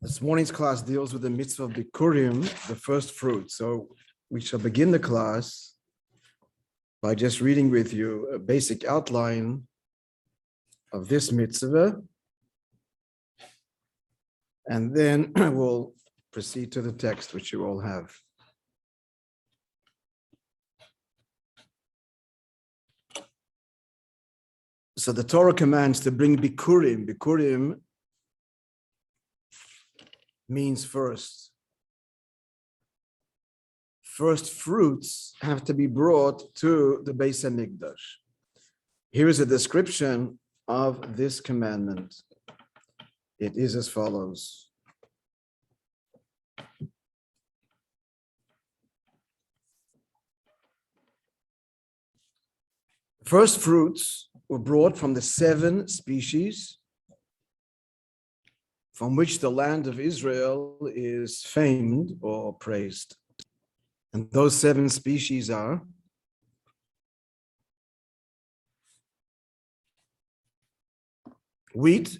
This morning's class deals with the mitzvah of Bikurim, the first fruit. So we shall begin the class by just reading with you a basic outline of this mitzvah. And then we'll proceed to the text, which you all have. So the Torah commands to bring Bikurim. Bikurim means first. First fruits have to be brought to the Beis HaMikdash. Here is a description of this commandment. It is as follows. First fruits were brought from the 7 species from which the land of Israel is famed or praised. And those 7 species are wheat,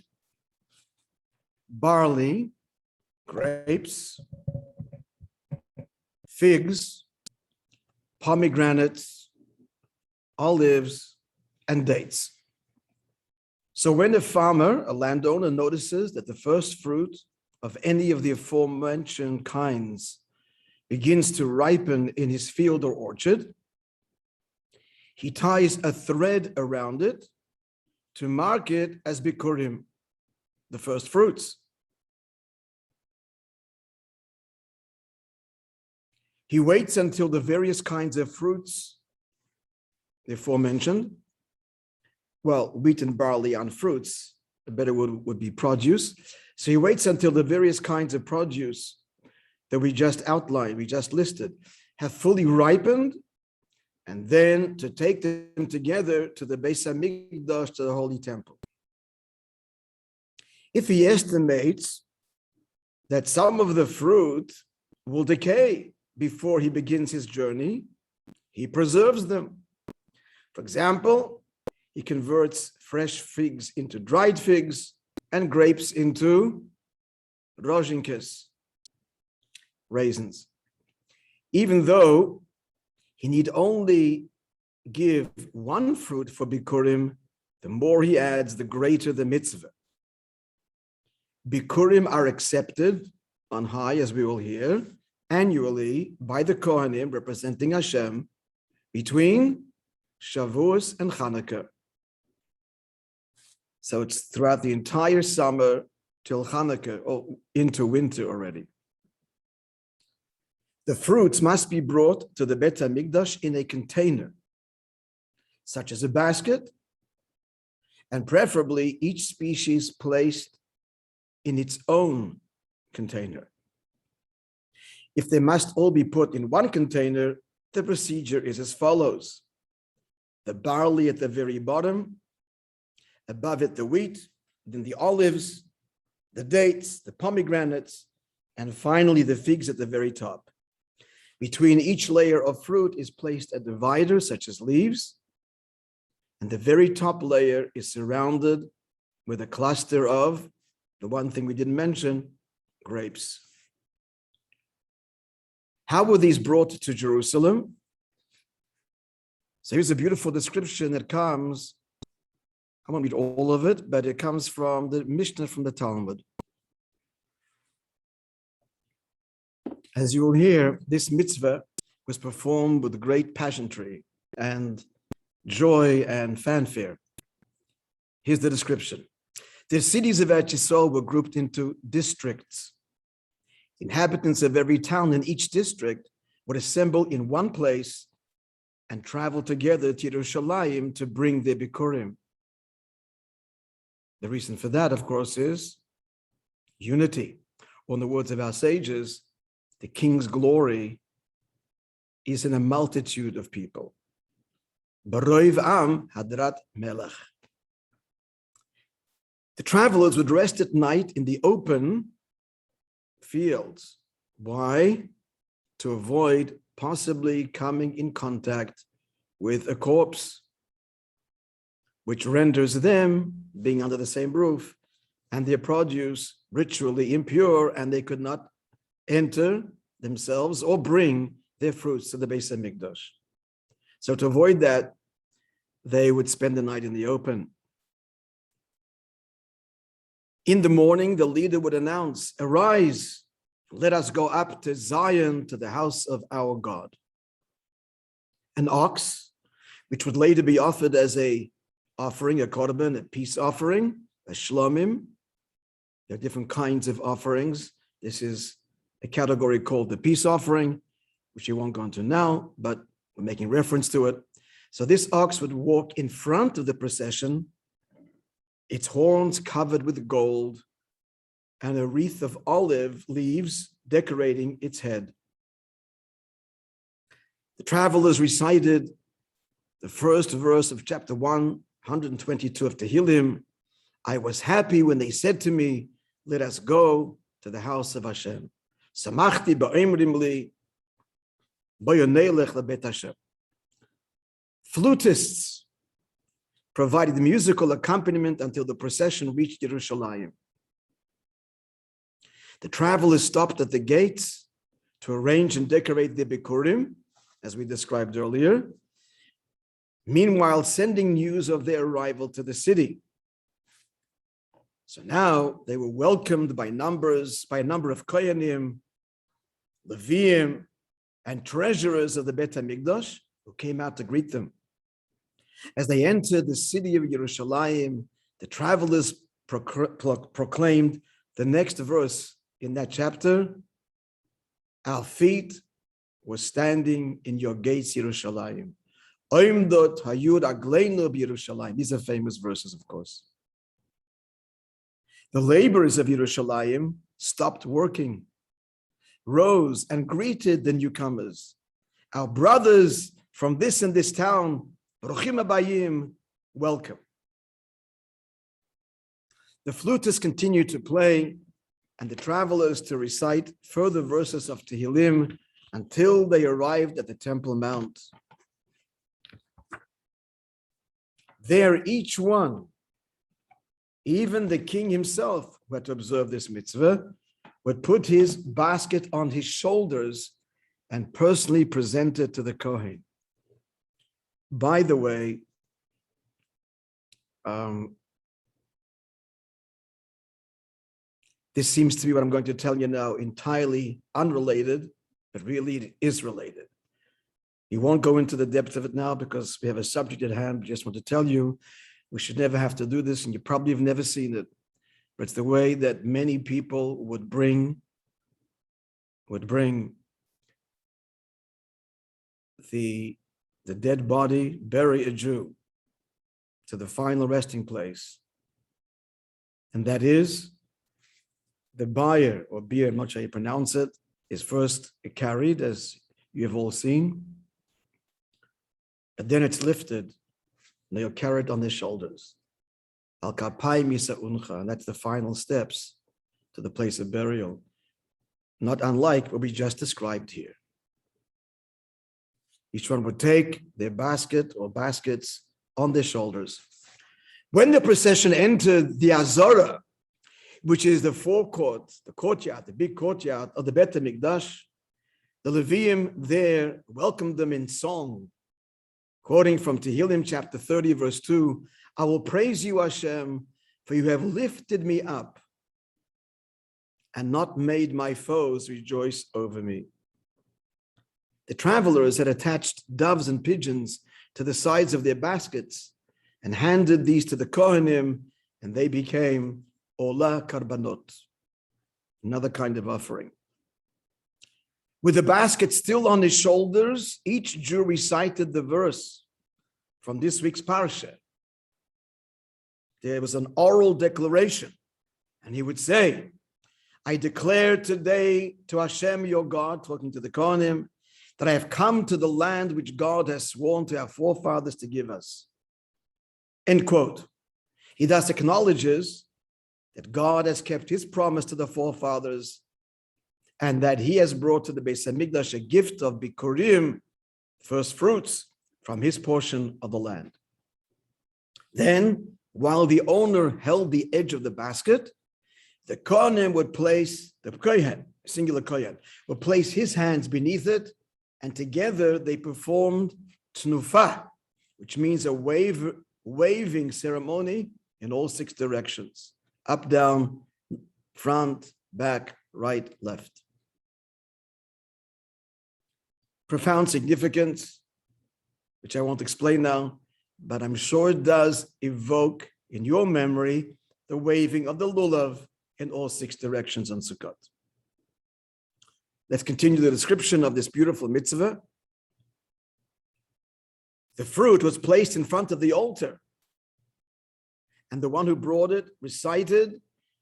barley, grapes, figs, pomegranates, olives, and dates. So when a farmer, a landowner, notices that the first fruit of any of the aforementioned kinds begins to ripen in his field or orchard, he ties a thread around it to mark it as Bikurim, the first fruits. He waits until the various kinds of fruits, the aforementioned, well, wheat and barley aren't fruits, a better word would be produce. So he waits until the various kinds of produce that we just outlined, we just listed, have fully ripened, and then to take them together to the Beis HaMikdash, to the Holy Temple. If he estimates that some of the fruit will decay before he begins his journey, he preserves them. For example, he converts fresh figs into dried figs and grapes into rojinkes, raisins. Even though he need only give 1 fruit for Bikurim, the more he adds, the greater the mitzvah. Bikurim are accepted on high, as we will hear, annually by the Kohanim representing Hashem between Shavuos and Chanukah. So it's throughout the entire summer till Chanukah, or into winter already. The fruits must be brought to the Beit HaMikdash in a container, such as a basket, and preferably each species placed in its own container. If they must all be put in one container, the procedure is as follows. The barley at the very bottom, above it the wheat, then the olives, the dates, the pomegranates, and finally the figs at the very top. Between each layer of fruit is placed a divider, such as leaves, and the very top layer is surrounded with a cluster of, the one thing we didn't mention, grapes. How were these brought to Jerusalem? So here's a beautiful description that comes, I won't read all of it, but it comes from the Mishnah from the Talmud. As you will hear, this mitzvah was performed with great pageantry and joy and fanfare. Here's the description. The cities of Eretz Yisrael were grouped into districts. Inhabitants of every town in each district would assemble in one place and travel together to Yerushalayim to bring their Bikurim. The reason for that, of course, is unity. Or in the words of our sages, the king's glory is in a multitude of people. Baroiv am hadrat melech. The travelers would rest at night in the open fields. Why? To avoid possibly coming in contact with a corpse, which renders them, being under the same roof, and their produce ritually impure, and they could not enter themselves or bring their fruits to the Beis HaMikdash. So to avoid that, they would spend the night in the open. In the morning, the leader would announce, "Arise, let us go up to Zion, to the house of our God." An ox, which would later be offered as a offering, a korban, a peace offering, a shlomim. There are different kinds of offerings. This is a category called the peace offering, which we won't go into now, but we're making reference to it. So this ox would walk in front of the procession, its horns covered with gold, and a wreath of olive leaves decorating its head. The travelers recited the first verse of chapter 122 of Tehillim. "I was happy when they said to me, 'Let us go to the house of Hashem.' Samachti ba'omrim li, bo'yo nelech lebeit Hashem." Flutists provided musical accompaniment until the procession reached Yerushalayim. The travelers stopped at the gates to arrange and decorate the Bikurim, as we described earlier, meanwhile sending news of their arrival to the city. So now they were welcomed by a number of Kohanim, Leviim, and treasurers of the Beit HaMikdash who came out to greet them. As they entered the city of Yerushalayim, the travelers proclaimed the next verse in that chapter: "Our feet were standing in your gates, Yerushalayim. Oimdot hayud agleinu b'Yerushalayim." These are famous verses, of course. The laborers of Yerushalayim stopped working, rose, and greeted the newcomers. "Our brothers from this and this town, Baruchim Abayim, welcome." The flutists continued to play, and the travelers to recite further verses of Tehillim until they arrived at the Temple Mount. There, each one, even the king himself, who had to observe this mitzvah, would put his basket on his shoulders and personally present it to the Kohen. By the way, this seems to be what I'm going to tell you now, entirely unrelated, but really it is related. We won't go into the depth of it now because we have a subject at hand. We just want to tell you, we should never have to do this, and you probably have never seen it. But it's the way that many people would bring the dead body, bury a Jew to the final resting place. And that is the buyer or beer, I'm not sure how you pronounce it, is first carried, as you have all seen. But then it's lifted, and they'll carry it on their shoulders. Al kapai misa uncha, and that's the final steps to the place of burial. Not unlike what we just described here. Each one would take their basket or baskets on their shoulders. When the procession entered the Azara, which is the forecourt, the courtyard, the big courtyard of the Beit HaMikdash, the Leviim there welcomed them in song. Quoting from Tehillim chapter 30, verse 2, "I will praise you, Hashem, for you have lifted me up and not made my foes rejoice over me." The travelers had attached doves and pigeons to the sides of their baskets and handed these to the Kohanim, and they became Ola Karbanot, another kind of offering. With the basket still on his shoulders, each Jew recited the verse from this week's Parshat. There was an oral declaration, and he would say, "I declare today to Hashem your God," talking to the Kohanim, "that I have come to the land which God has sworn to our forefathers to give us." End quote. He thus acknowledges that God has kept his promise to the forefathers and that he has brought to the Beis HaMikdash a gift of Bikurim, first fruits, from his portion of the land. Then, while the owner held the edge of the basket, the Kohen would place, the Kohen, singular Kohen, would place his hands beneath it, and together they performed tnufa, which means a waving ceremony in all 6 directions, up, down, front, back, right, left. Profound significance, which I won't explain now, but I'm sure it does evoke in your memory the waving of the lulav in all 6 directions on Sukkot. Let's continue the description of this beautiful mitzvah. The fruit was placed in front of the altar, and the one who brought it recited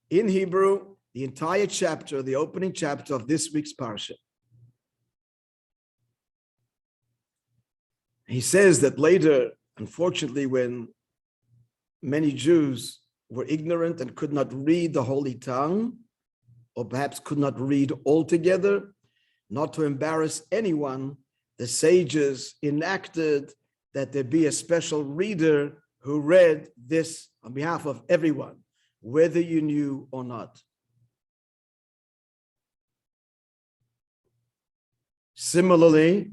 in Hebrew the entire chapter, the opening chapter of this week's Parshat. He says that later, unfortunately, when many Jews were ignorant and could not read the Holy Tongue, or perhaps could not read altogether, not to embarrass anyone, the sages enacted that there be a special reader who read this on behalf of everyone, whether you knew or not. Similarly,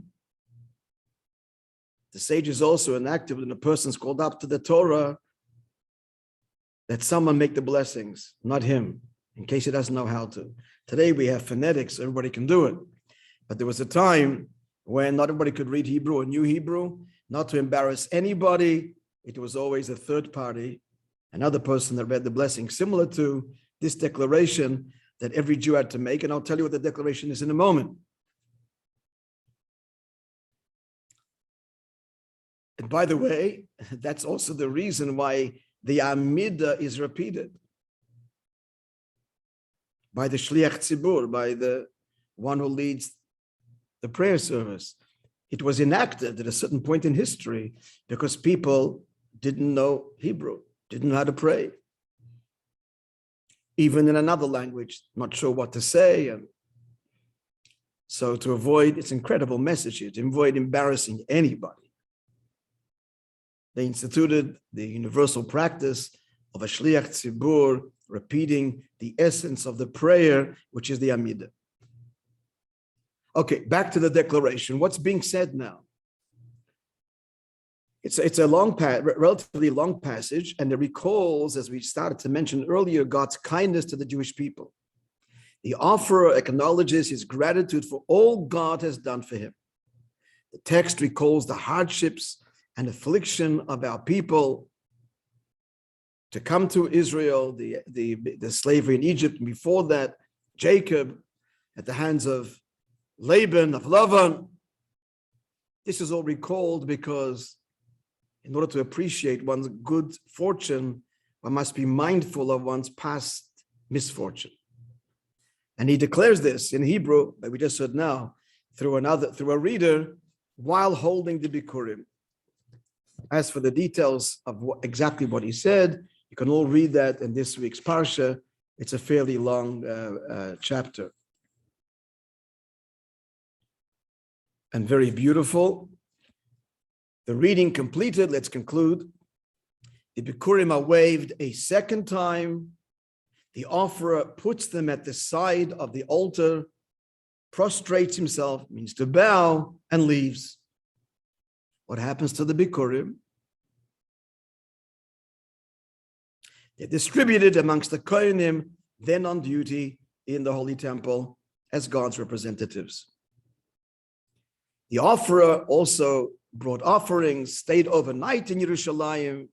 the sages also enacted when a person's called up to the Torah that someone make the blessings, not him, in case he doesn't know how to. Today we have phonetics, everybody can do it. But there was a time when not everybody could read Hebrew or knew Hebrew. Not to embarrass anybody, it was always a third party, another person that read the blessing, similar to this declaration that every Jew had to make. And I'll tell you what the declaration is in a moment. And by the way, that's also the reason why the Amidah is repeated by the Shliach Tzibur, by the one who leads the prayer service. It was enacted at a certain point in history because people didn't know Hebrew, didn't know how to pray. Even in another language, not sure what to say. And so to avoid, it's an incredible message here, to avoid embarrassing anybody, they instituted the universal practice of a Shliach Tzibur repeating the essence of the prayer, which is the Amidah. Okay, back to the declaration. What's being said now? It's a relatively long passage, and it recalls, as we started to mention earlier, God's kindness to the Jewish people. The offerer acknowledges his gratitude for all God has done for him. The text recalls the hardships and affliction of our people to come to Israel, the slavery in Egypt, and before that, Jacob at the hands of Laban, of Lavan. This is all recalled because in order to appreciate one's good fortune, one must be mindful of one's past misfortune. And he declares this in Hebrew, that we just heard now, through a reader, while holding the Bikurim. As for the details of exactly what he said, you can all read that in this week's Parsha. It's a fairly long chapter. And very beautiful. The reading completed, let's conclude. The Bikurim are waved a second time. The offerer puts them at the side of the altar, prostrates himself, means to bow, and leaves. What happens to the Bikurim? They're distributed amongst the Kohanim, then on duty in the Holy Temple as God's representatives. The offerer also brought offerings, stayed overnight in Yerushalayim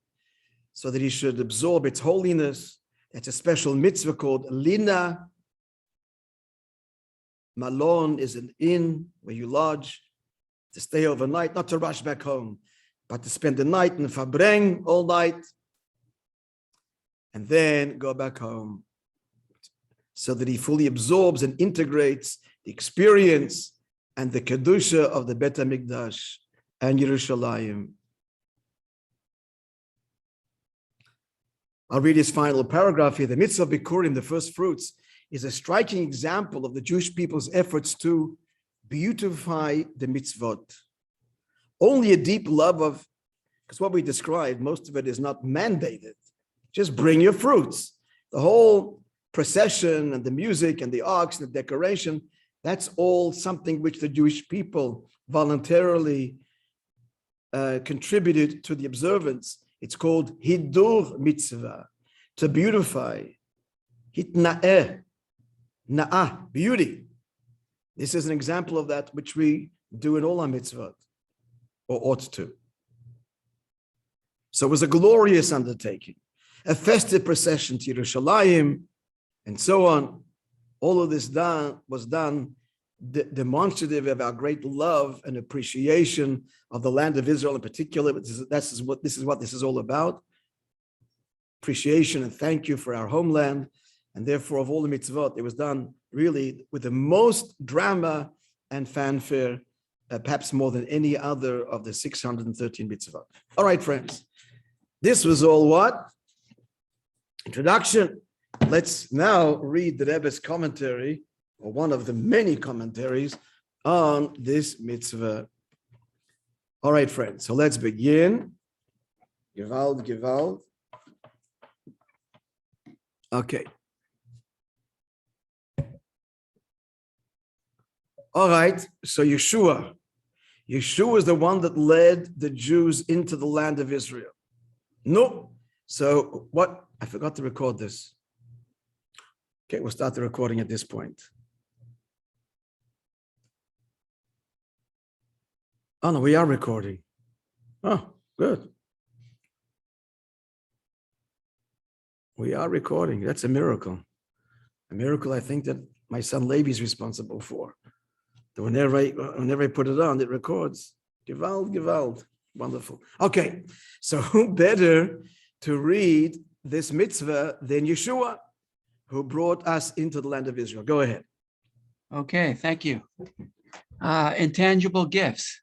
so that he should absorb its holiness. That's a special mitzvah called Lina. Malon is an inn where you lodge, to stay overnight, not to rush back home, but to spend the night in Fabreng all night and then go back home so that he fully absorbs and integrates the experience and the Kedusha of the Bet HaMikdash and Yerushalayim. I'll read his final paragraph here. The mitzvah of Bikurim, the first fruits, is a striking example of the Jewish people's efforts to beautify the mitzvot. Only a deep love of, because what we described, most of it is not mandated. Just bring your fruits. The whole procession and the music and the ox and the decoration, that's all something which the Jewish people voluntarily contributed to the observance. It's called Hidur mitzvah, to beautify. Hitna'eh, na'ah, beauty. This is an example of that which we do in all our mitzvot, or ought to. So it was a glorious undertaking, a festive procession to Yerushalayim, and so on. All of this was done demonstrative of our great love and appreciation of the land of Israel in particular. This is what this is all about. Appreciation and thank you for our homeland. And therefore, of all the mitzvot, it was done really with the most drama and fanfare, perhaps more than any other of the 613 mitzvot. All right, friends. This was all what? Introduction. Let's now read the Rebbe's commentary, or one of the many commentaries on this mitzvah. All right, friends. So let's begin. Gewalt. Okay. All right, so Yeshua is the one that led the Jews into the land of Israel. No, so what? I forgot to record this. Okay, we'll start the recording at this point. Oh no, we are recording. Oh, good. We are recording. That's a miracle. A miracle I think that my son Levi is responsible for. Whenever I put it on, it records. Gewalt. Wonderful. Okay, so who better to read this mitzvah than Yeshua, who brought us into the land of Israel? Go ahead. Okay, thank you. Intangible gifts.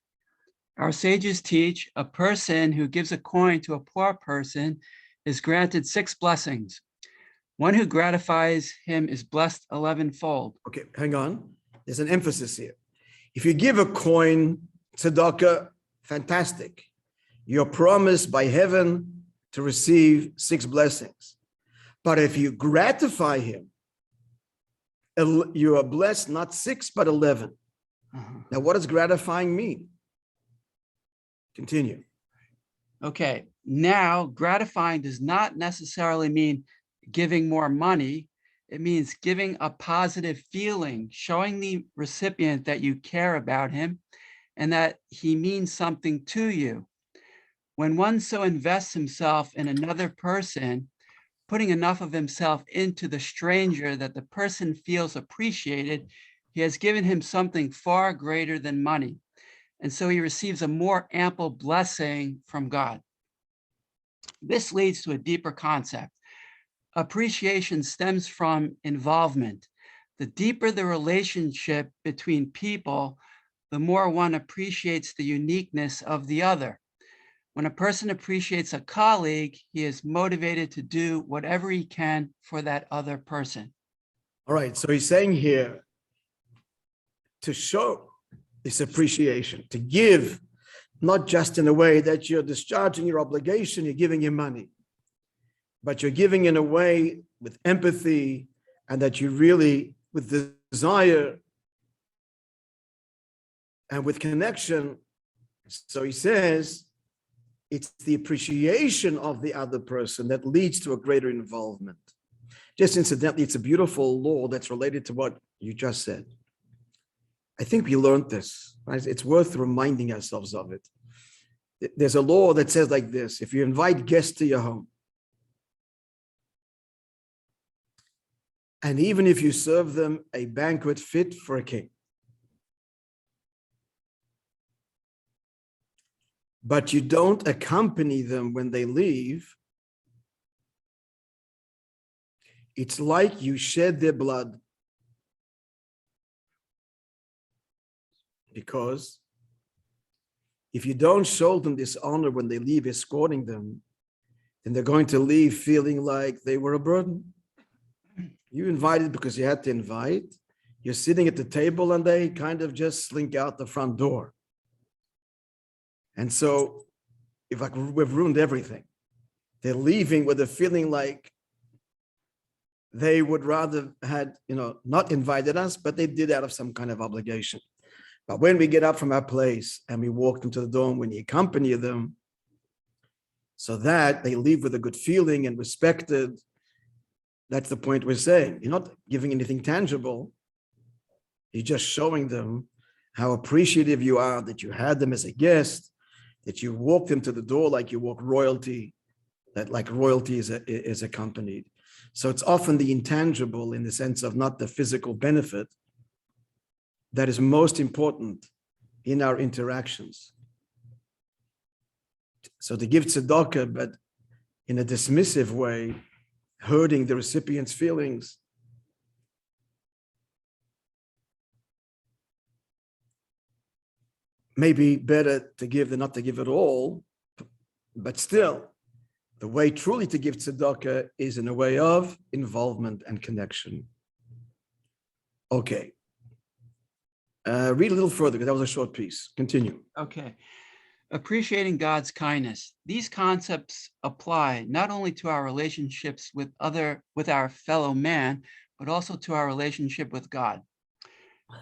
Our sages teach a person who gives a coin to a poor person is granted 6 blessings. One who gratifies him is blessed 11-fold. Okay, hang on. There's an emphasis here. If you give a coin, tzedakah, fantastic. You're promised by heaven to receive 6 blessings. But if you gratify him, you are blessed not 6, but 11. Now, what does gratifying mean? Continue. Okay, now gratifying does not necessarily mean giving more money. It means giving a positive feeling, showing the recipient that you care about him and that he means something to you. When one so invests himself in another person, putting enough of himself into the stranger that the person feels appreciated, he has given him something far greater than money. And so he receives a more ample blessing from God. This leads to a deeper concept. Appreciation stems from involvement. The deeper the relationship between people, the more one appreciates the uniqueness of the other. When a person appreciates a colleague, he is motivated to do whatever he can for that other person. All right, so he's saying here to show this appreciation, to give, not just in a way that you're discharging your obligation, you're giving him money, but you're giving in a way with empathy and that you really, with desire and with connection. So he says, it's the appreciation of the other person that leads to a greater involvement. Just incidentally, it's a beautiful law that's related to what you just said. I think we learned this, right? It's worth reminding ourselves of it. There's a law that says like this: if you invite guests to your home, and even if you serve them a banquet fit for a king, but you don't accompany them when they leave, it's like you shed their blood. Because if you don't show them this honor when they leave escorting them, then they're going to leave feeling like they were a burden. You invited because you had to invite. You're sitting at the table and they kind of just slink out the front door. And so we've ruined everything. They're leaving with a feeling like they would rather had, not invited us, but they did out of some kind of obligation. But when we get up from our place and we walk into the dorm, when you accompany them, so that they leave with a good feeling and respected, that's the point we're saying. You're not giving anything tangible. You're just showing them how appreciative you are that you had them as a guest, that you walked them to the door like you walk royalty, that like royalty is accompanied. So it's often the intangible in the sense of not the physical benefit that is most important in our interactions. So to give tzedakah, but in a dismissive way, hurting the recipient's feelings, maybe better to give than not to give at all, but still, the way truly to give tzedakah is in a way of involvement and connection. Okay. Read a little further, because that was a short piece. Continue. Okay. Appreciating God's kindness. These concepts apply not only to our relationships with our fellow man, but also to our relationship with God.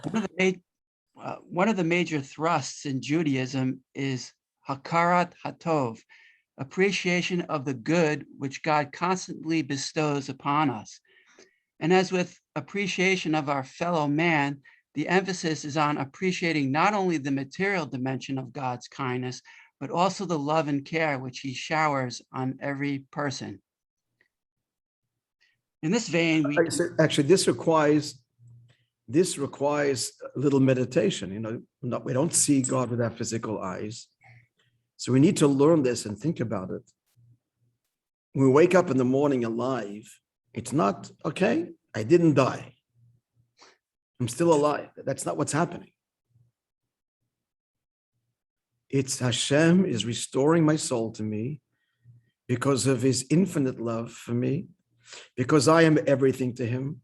One of the major thrusts in Judaism is hakarat hatov, appreciation of the good which God constantly bestows upon us. And as with appreciation of our fellow man, the emphasis is on appreciating not only the material dimension of God's kindness, but also the love and care which he showers on every person. In this vein, actually, this requires a little meditation. We don't see God with our physical eyes. So we need to learn this and think about it. When we wake up in the morning alive, it's not, okay, I didn't die. I'm still alive. That's not what's happening. It's Hashem is restoring my soul to me because of his infinite love for me, because I am everything to him,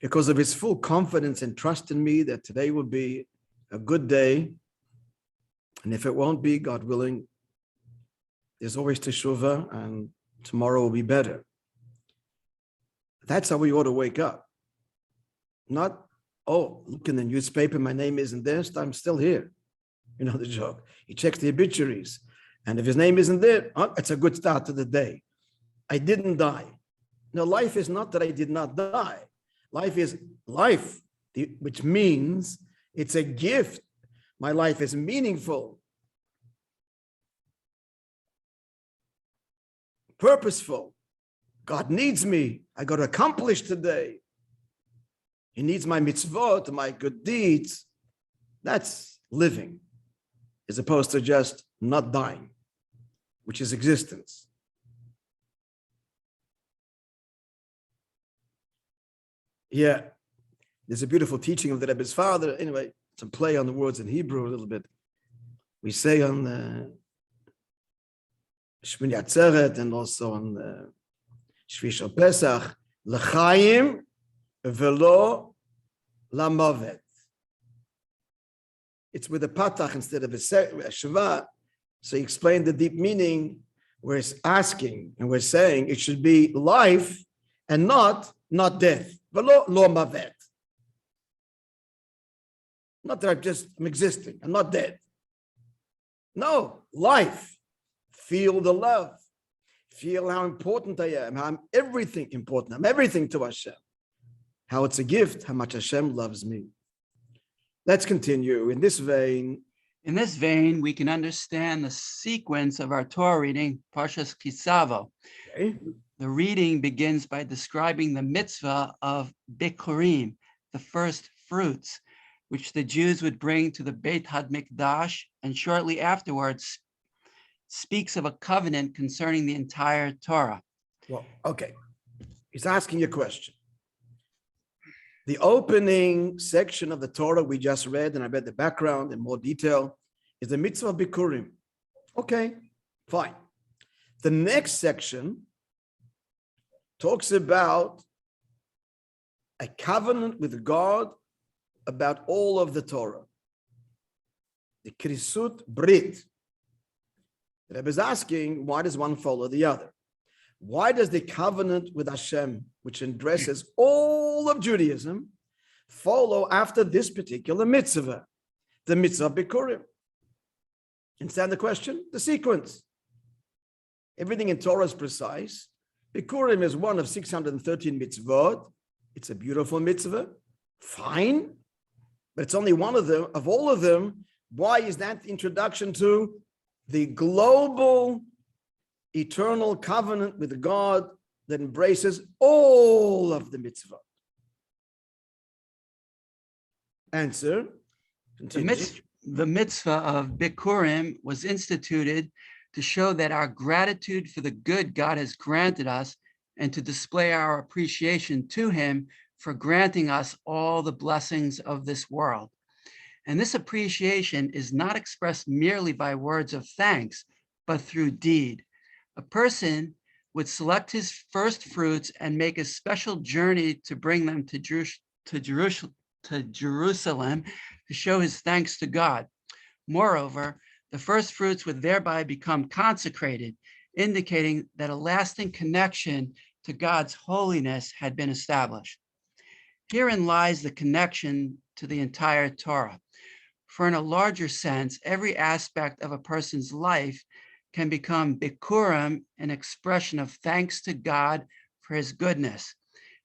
because of his full confidence and trust in me that today will be a good day. And if it won't be, God willing, there's always teshuvah and tomorrow will be better. That's how we ought to wake up. Not, oh, look in the newspaper, my name isn't there, so I'm still here. You know the joke. He checks the obituaries. And if his name isn't there, it's a good start to the day. I didn't die. No, life is not that I did not die. Life is life, which means it's a gift. My life is meaningful, purposeful. God needs me. I got to accomplish today. He needs my mitzvot, my good deeds. That's living, as opposed to just not dying, which is existence. Yeah, there's a beautiful teaching of the Rebbe's father. Anyway, some play on the words in Hebrew a little bit. We say on Shmini Atzeret and also on Shvi Shel Pesach, l'chaim velo lamavet. It's with a patach instead of a sheva. So he explained the deep meaning. We're asking and we're saying it should be life and not death. Velo lo mavet. Not that I'm existing. I'm not dead. No, life. Feel the love. Feel how important I am. How I'm everything important. I'm everything to Hashem. How it's a gift. How much Hashem loves me. Let's continue. In this vein, we can understand the sequence of our Torah reading, Parshat Tavo. Okay. The reading begins by describing the mitzvah of Bikurim, the first fruits, which the Jews would bring to the Beit HaMikdash, and shortly afterwards speaks of a covenant concerning the entire Torah. Well, okay. He's asking you a question. The opening section of the Torah we just read, and I read the background in more detail, is the mitzvah of Bikurim. Okay, fine. The next section talks about a covenant with God about all of the Torah. The Krisut Brit. The Rebbe is asking, why does one follow the other? Why does the covenant with Hashem, which addresses all of Judaism, follow after this particular mitzvah, the mitzvah Bikurim? Understand the question? The sequence. Everything in Torah is precise. Bikurim is one of 613 mitzvot. It's a beautiful mitzvah. Fine. But it's only one of them, of all of them. Why is that the introduction to the global, eternal covenant with God that embraces all of the mitzvot? Answer. The mitzvah of Bikurim was instituted to show that our gratitude for the good God has granted us and to display our appreciation to him for granting us all the blessings of this world. And this appreciation is not expressed merely by words of thanks, but through deed. A person would select his first fruits and make a special journey to bring them to Jerusalem to show his thanks to God. Moreover, the first fruits would thereby become consecrated, indicating that a lasting connection to God's holiness had been established. Herein lies the connection to the entire Torah. For in a larger sense, every aspect of a person's life can become Bikurim, an expression of thanks to God for his goodness.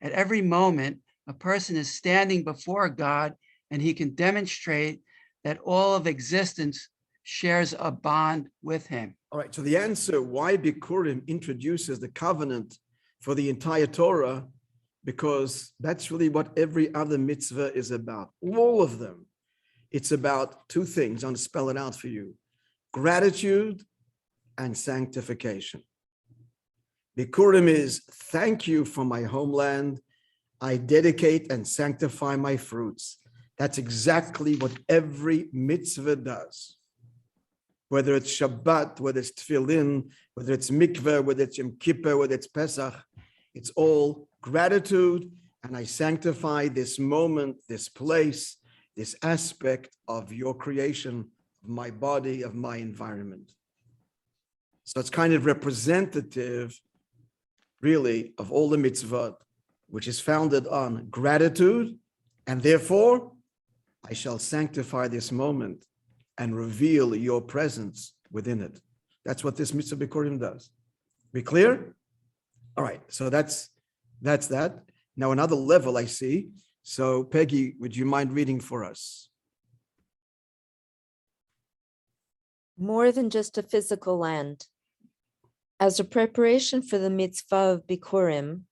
At every moment, a person is standing before God and he can demonstrate that all of existence shares a bond with him. All right, so the answer why Bikurim introduces the covenant for the entire Torah, because that's really what every other mitzvah is about. All of them. It's about two things. I'm going to spell it out for you. Gratitude and sanctification. Bikurim is thank you for my homeland. I dedicate and sanctify my fruits. That's exactly what every mitzvah does. Whether it's Shabbat, whether it's Tefillin, whether it's mikveh, whether it's Yom Kippur, whether it's Pesach, it's all gratitude, and I sanctify this moment, this place, this aspect of your creation, of my body, of my environment. So it's kind of representative, really, of all the mitzvot, which is founded on gratitude, and therefore, I shall sanctify this moment and reveal your presence within it. That's what this mitzvah Bikurim does. Be clear? All right, so that's that. Now another level I see. So Peggy, would you mind reading for us? More than just a physical land. As a preparation for the mitzvah of Bikurim,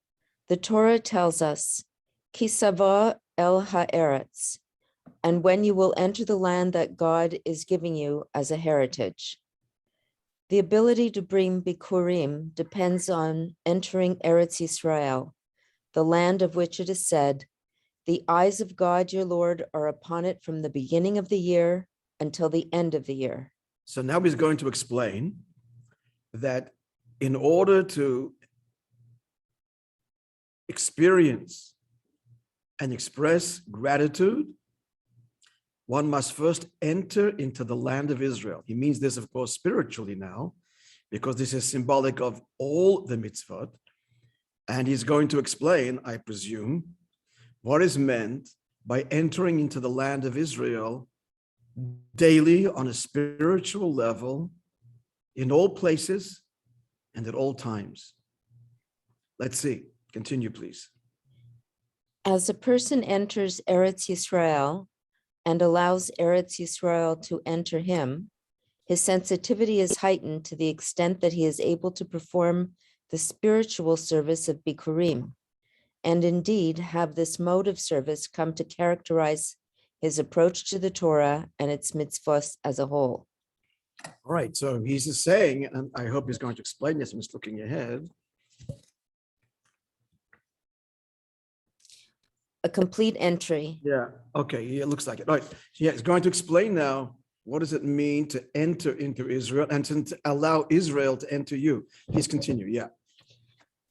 the Torah tells us, Ki sava el ha'eretz, and when you will enter the land that God is giving you as a heritage. The ability to bring Bikurim depends on entering Eretz Yisrael, the land of which it is said, the eyes of God your Lord are upon it from the beginning of the year until the end of the year. So now he's going to explain that in order to experience and express gratitude, one must first enter into the land of Israel. He means this, of course, spiritually now, because this is symbolic of all the mitzvot. And he's going to explain, I presume, what is meant by entering into the land of Israel daily on a spiritual level, in all places and at all times. Let's see. Continue, please. As a person enters Eretz Yisrael and allows Eretz Yisrael to enter him, his sensitivity is heightened to the extent that he is able to perform the spiritual service of Bikurim, and indeed have this mode of service come to characterize his approach to the Torah and its mitzvahs as a whole. All right, so he's just saying, and I hope he's going to explain this, I'm just looking ahead. A complete entry. Yeah, okay, yeah, it looks like it. All right, yeah, he's going to explain now, what does it mean to enter into Israel and to allow Israel to enter you? Please continue, yeah.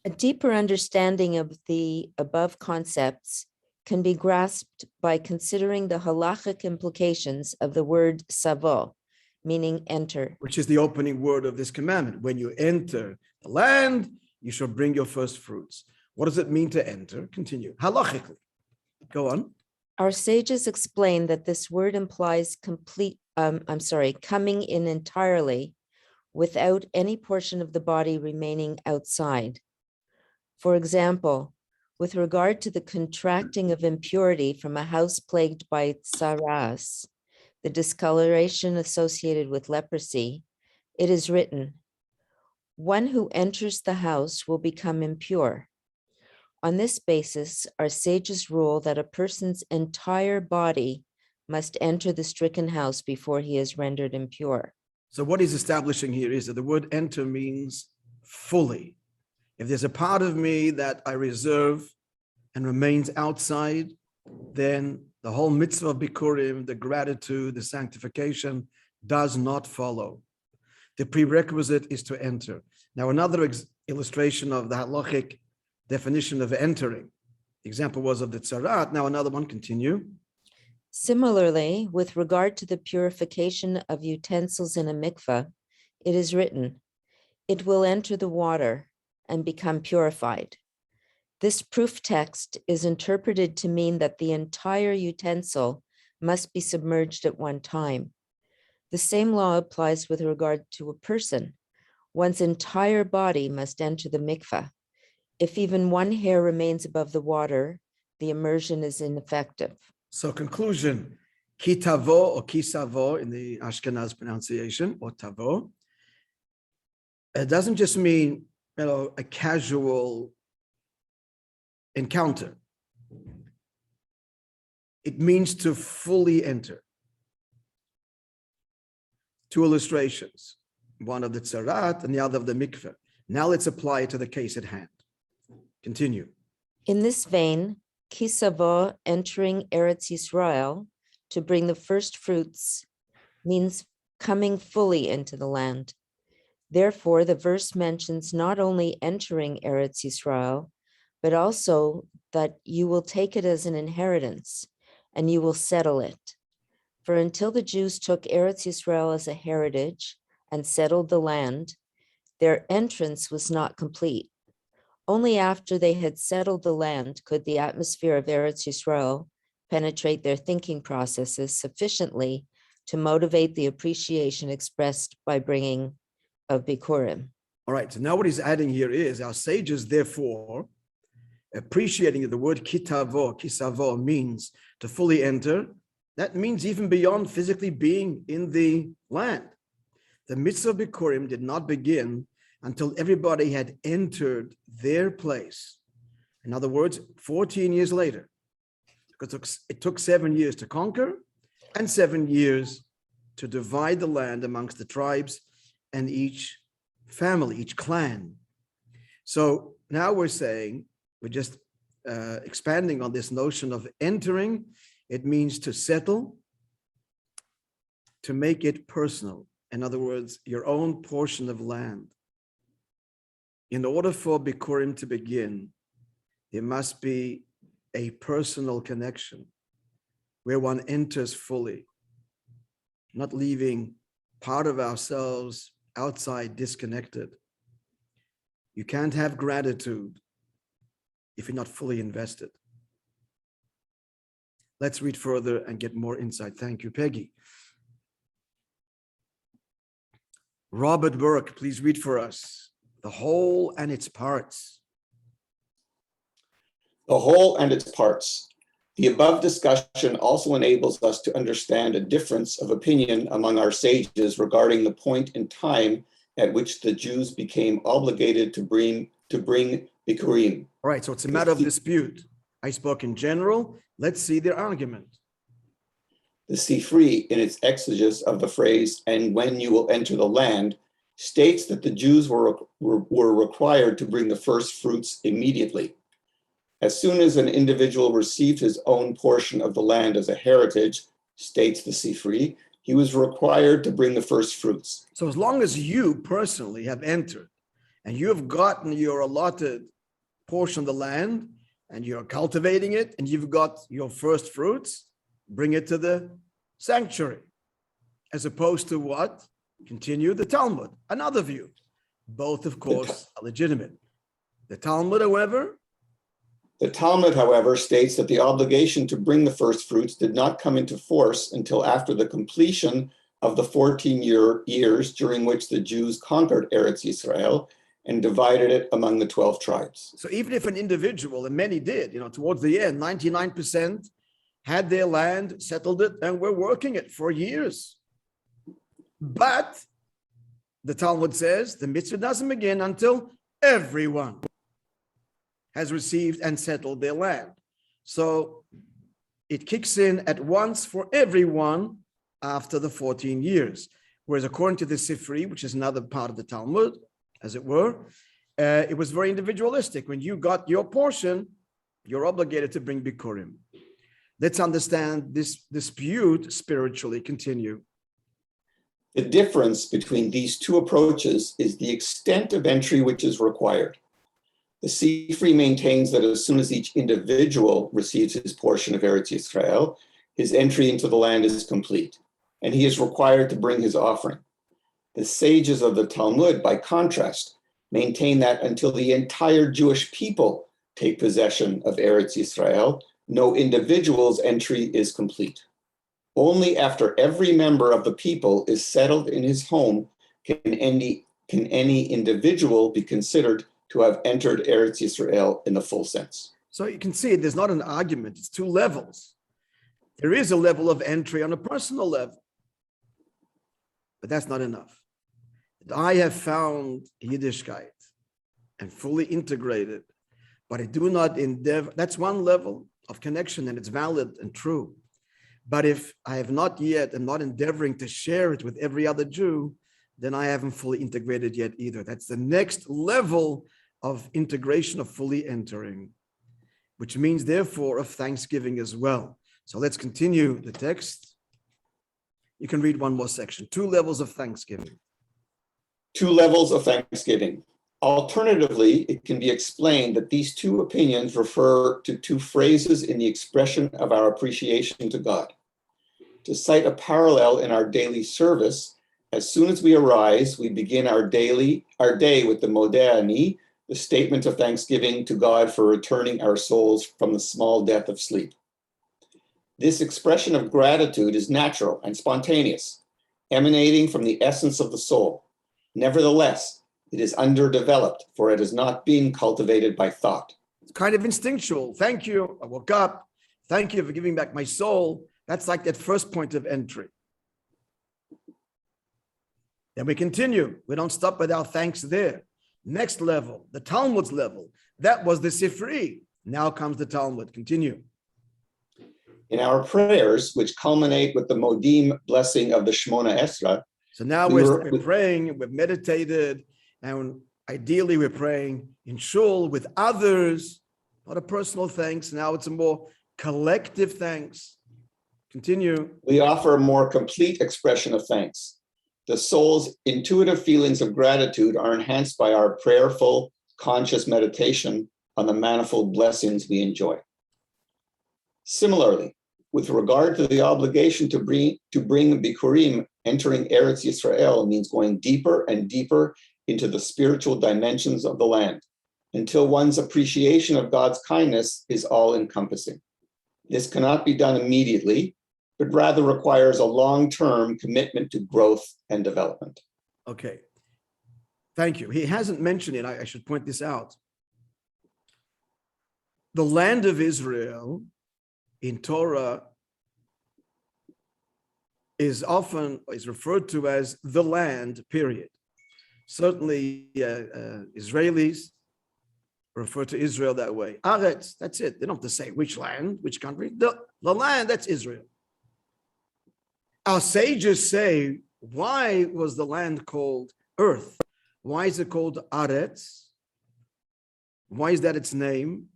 A deeper understanding of the above concepts can be grasped by considering the halachic implications of the word savo, meaning enter. Which is the opening word of this commandment. When you enter the land, you shall bring your first fruits. What does it mean to enter? Continue. Halachically. Go on. Our sages explain that this word implies coming in entirely without any portion of the body remaining outside. For example, with regard to the contracting of impurity from a house plagued by tsaras, the discoloration associated with leprosy, it is written, "One who enters the house will become impure." On this basis, our sages rule that a person's entire body must enter the stricken house before he is rendered impure. So what he's establishing here is that the word enter means fully. If there's a part of me that I reserve and remains outside, then the whole mitzvah of Bikurim, the gratitude, the sanctification does not follow. The prerequisite is to enter. Now, another illustration of the halachic definition of entering. The example was of the tzarat. Now another one, continue. Similarly, with regard to the purification of utensils in a mikveh, it is written, "It will enter the water and become purified." This proof text is interpreted to mean that the entire utensil must be submerged at one time. The same law applies with regard to a person. One's entire body must enter the mikveh. If even one hair remains above the water, the immersion is ineffective. So conclusion, ki tavo or ki savo in the Ashkenaz pronunciation, or tavo, it doesn't just mean, a casual encounter. It means to fully enter. Two illustrations, one of the tzarat and the other of the mikveh. Now let's apply it to the case at hand. Continue. In this vein, Kisavo entering Eretz Yisrael to bring the first fruits means coming fully into the land. Therefore, the verse mentions not only entering Eretz Yisrael, but also that you will take it as an inheritance and you will settle it. For until the Jews took Eretz Yisrael as a heritage and settled the land, their entrance was not complete. Only after they had settled the land could the atmosphere of Eretz Yisrael penetrate their thinking processes sufficiently to motivate the appreciation expressed by bringing of Bikurim. All right, so now what he's adding here is our sages, therefore, appreciating that the word kitavo, kisavo means to fully enter. That means even beyond physically being in the land. The mitzvah of Bikurim did not begin until everybody had entered their place. In other words, 14 years later, because it took 7 years to conquer and 7 years to divide the land amongst the tribes and each family, each clan. So now we're saying, we're just expanding on this notion of entering. It means to settle, to make it personal. In other words, your own portion of land. In order for Bikurim to begin, there must be a personal connection where one enters fully, not leaving part of ourselves outside disconnected. You can't have gratitude if you're not fully invested. Let's read further and get more insight. Thank you, Peggy. Robert Burke, please read for us. The whole and its parts. The whole and its parts. The above discussion also enables us to understand a difference of opinion among our sages regarding the point in time at which the Jews became obligated to bring Bikurim. All right, so it's a matter of dispute. I spoke in general. Let's see their argument. The Sifri, in its exegesis of the phrase, "and when you will enter the land," states that the Jews were required to bring the first fruits immediately. As soon as an individual received his own portion of the land as a heritage, states the Sifri, he was required to bring the first fruits. So as long as you personally have entered and you have gotten your allotted portion of the land and you're cultivating it and you've got your first fruits, bring it to the sanctuary. As opposed to what? Continue the Talmud, another view. Both, of course, are legitimate. The Talmud, however, states that the obligation to bring the first fruits did not come into force until after the completion of the 14 years during which the Jews conquered Eretz Yisrael and divided it among the 12 tribes. so even if an individual, and many did, towards the end, 99% had their land, settled it, and were working it for years. But the Talmud says the mitzvah doesn't begin until everyone has received and settled their land. So it kicks in at once for everyone after the 14 years. Whereas according to the Sifri, which is another part of the Talmud, as it were, it was very individualistic. When you got your portion, you're obligated to bring Bikurim. Let's understand this dispute spiritually. Continue. The difference between these two approaches is the extent of entry which is required. The Sifri maintains that as soon as each individual receives his portion of Eretz Yisrael, his entry into the land is complete, and he is required to bring his offering. The sages of the Talmud, by contrast, maintain that until the entire Jewish people take possession of Eretz Yisrael, no individual's entry is complete. Only after every member of the people is settled in his home can any individual be considered to have entered Eretz Yisrael in the full sense. So you can see there's not an argument, it's two levels. There is a level of entry on a personal level, but that's not enough. I have found Yiddishkeit and fully integrated, but I do not endeavor, that's one level of connection and it's valid and true. But if I have not yet, and not endeavoring to share it with every other Jew, then I haven't fully integrated yet either. That's the next level of integration, of fully entering, which means therefore of thanksgiving as well. So let's continue the text. You can read one more section. 2 levels of thanksgiving. 2 levels of thanksgiving. Alternatively, it can be explained that these 2 opinions refer to 2 phrases in the expression of our appreciation to God. To cite a parallel in our daily service, as soon as we arise, we begin our day with the Modeh Ani, the statement of thanksgiving to God for returning our souls from the small death of sleep. This expression of gratitude is natural and spontaneous, emanating from the essence of the soul. Nevertheless, it is underdeveloped, for it is not being cultivated by thought. It's kind of instinctual. Thank you. I woke up. Thank you for giving back my soul. That's like that first point of entry. Then we continue. We don't stop with our thanks there. Next level, the Talmud's level. That was the Sifri. Now comes the Talmud. Continue. In our prayers, which culminate with the Modim blessing of the Shemona Esra. So now we're praying, we've meditated, and ideally we're praying in shul with others, not a personal thanks. Now it's a more collective thanks. Continue. We offer a more complete expression of thanks. The soul's intuitive feelings of gratitude are enhanced by our prayerful, conscious meditation on the manifold blessings we enjoy. Similarly, with regard to the obligation to bring Bikurim, entering Eretz Yisrael means going deeper and deeper into the spiritual dimensions of the land, until one's appreciation of God's kindness is all-encompassing. This cannot be done immediately, but rather requires a long-term commitment to growth and development. Okay, thank you. He hasn't mentioned it. I should point this out. The land of Israel in Torah is referred to as the land, period. Certainly Israelis refer to Israel that way. Aretz, that's it. They don't have to say which land, which country. The land, that's Israel. Our sages say, why was the land called earth? Why is it called Aretz? Why is that its name?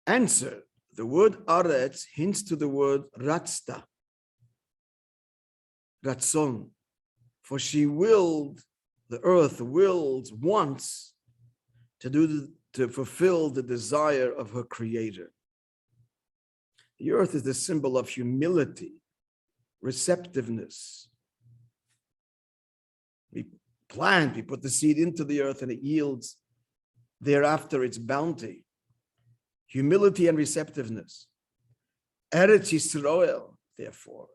Answer, the word Aretz hints to the word Ratzta, Ratzon, for she willed, the earth wants to fulfill the desire of her creator. The earth is the symbol of humility, receptiveness. We plant, we put the seed into the earth and it yields thereafter its bounty. Humility and receptiveness. Eretz Yisrael, therefore,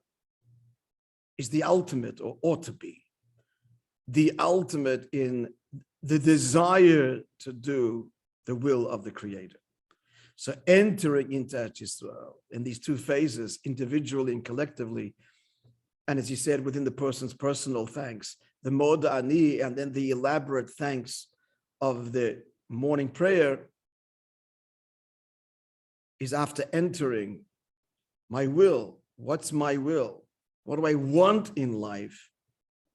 is the ultimate, or ought to be, the ultimate in the desire to do the will of the Creator. So entering into Eretz Yisrael in these two phases, individually and collectively, and as you said, within the person's personal thanks, the Moda Ani, and then the elaborate thanks of the morning prayer, is after entering my will. What's my will? What do I want in life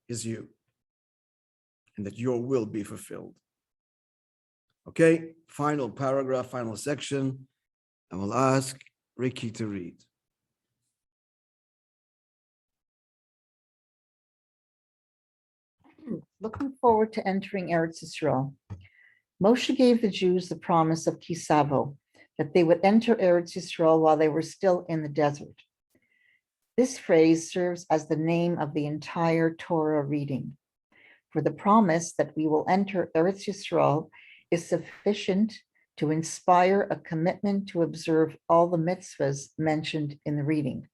is you, and that your will be fulfilled. Okay, final paragraph, final section. I will ask Ricky to read. Looking forward to entering Eretz Yisrael. Moshe gave the Jews the promise of Tavo, that they would enter Eretz Yisrael while they were still in the desert. This phrase serves as the name of the entire Torah reading. For the promise that we will enter Eretz Yisrael is sufficient to inspire a commitment to observe all the mitzvahs mentioned in the reading.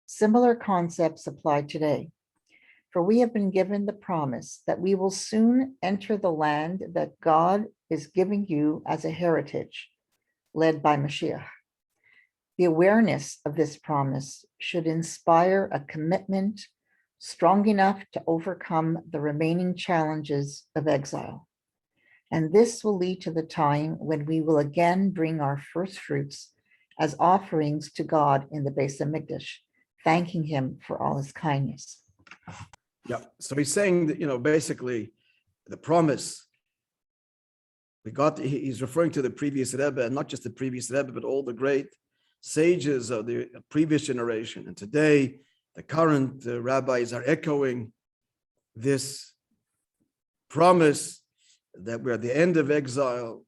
Similar concepts apply today, for we have been given the promise that we will soon enter the land that God is giving you as a heritage, led by Mashiach. The awareness of this promise should inspire a commitment strong enough to overcome the remaining challenges of exile. And this will lead to the time when we will again bring our first fruits as offerings to God in the Beis HaMikdash, thanking him for all his kindness. Yeah, so he's saying that, basically the promise we got, he's referring to the previous Rebbe, and not just the previous Rebbe, but all the great sages of the previous generation. And today, the current rabbis are echoing this promise that we're at the end of exile.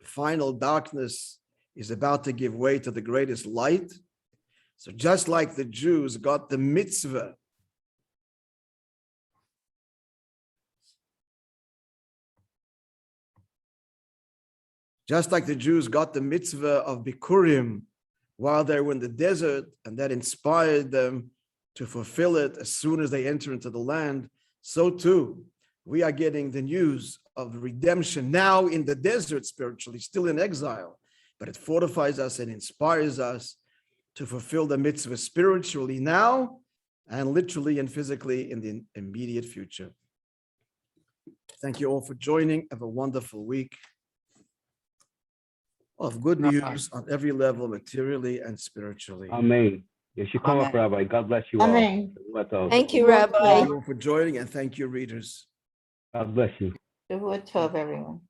Final darkness is about to give way to the greatest light. So just like the Jews got the mitzvah of Bikurim while they were in the desert, and that inspired them to fulfill it as soon as they enter into the land, so too, we are getting the news of redemption now in the desert spiritually, still in exile, but it fortifies us and inspires us to fulfill the mitzvah spiritually now and literally and physically in the immediate future. Thank you all for joining. Have a wonderful week of good news on every level, materially and spiritually. Amen. Yes, you come up, Amen. Rabbi. God bless you all. Amen. Thank you, Thank Rabbi. you all for joining, and thank you, readers. God bless you. Shavua Tov, everyone.